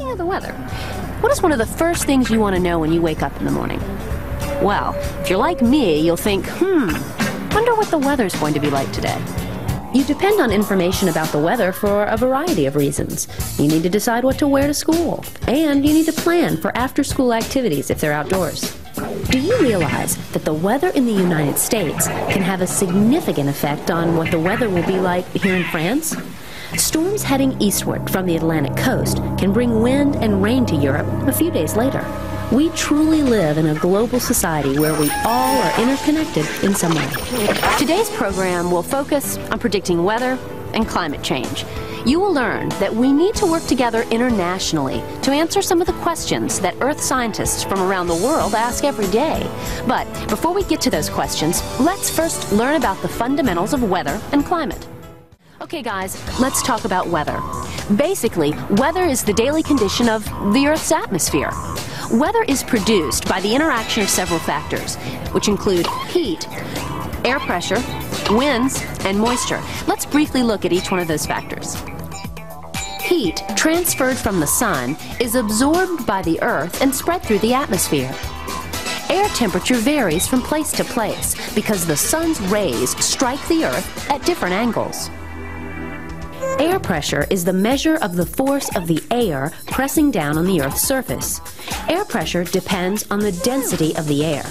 Speaking of the weather, what is one of the first things you want to know when you wake up in the morning? Well, if you're like me, you'll think, wonder what the weather's going to be like today. You depend on information about the weather for a variety of reasons. You need to decide what to wear to school, and you need to plan for after-school activities if they're outdoors. Do you realize that the weather in the United States can have a significant effect on what the weather will be like here in France? Storms heading eastward from the Atlantic coast can bring wind and rain to Europe a few days later. We truly live in a global society where we all are interconnected in some way. Today's program will focus on predicting weather and climate change. You will learn that we need to work together internationally to answer some of the questions that Earth scientists from around the world ask every day. But before we get to those questions, let's first learn about the fundamentals of weather and climate. Okay guys, let's talk about weather. Basically, weather is the daily condition of the Earth's atmosphere. Weather is produced by the interaction of several factors, which include heat, air pressure, winds, and moisture. Let's briefly look at each one of those factors. Heat, transferred from the sun, is absorbed by the Earth and spread through the atmosphere. Air temperature varies from place to place because the sun's rays strike the Earth at different angles. Air pressure is the measure of the force of the air pressing down on the Earth's surface. Air pressure depends on the density of the air.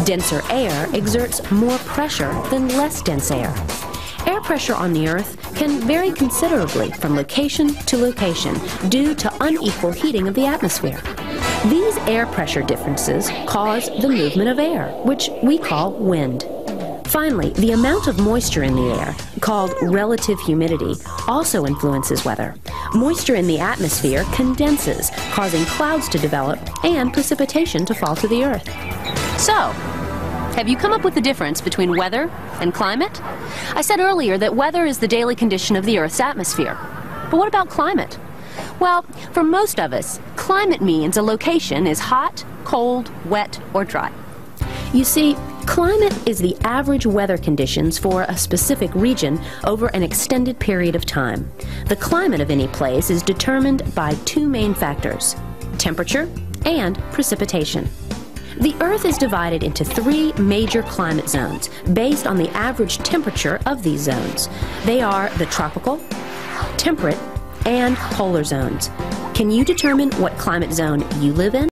Denser air exerts more pressure than less dense air. Air pressure on the Earth can vary considerably from location to location due to unequal heating of the atmosphere. These air pressure differences cause the movement of air, which we call wind. Finally, the amount of moisture in the air, called relative humidity, also influences weather. Moisture in the atmosphere condenses, causing clouds to develop and precipitation to fall to the Earth. So, have you come up with the difference between weather and climate? I said earlier that weather is the daily condition of the Earth's atmosphere. But what about climate? Well, for most of us, climate means a location is hot, cold, wet, or dry. You see, climate is the average weather conditions for a specific region over an extended period of time. The climate of any place is determined by two main factors: temperature and precipitation. The Earth is divided into three major climate zones based on the average temperature of these zones. They are the tropical, temperate, and polar zones. Can you determine what climate zone you live in?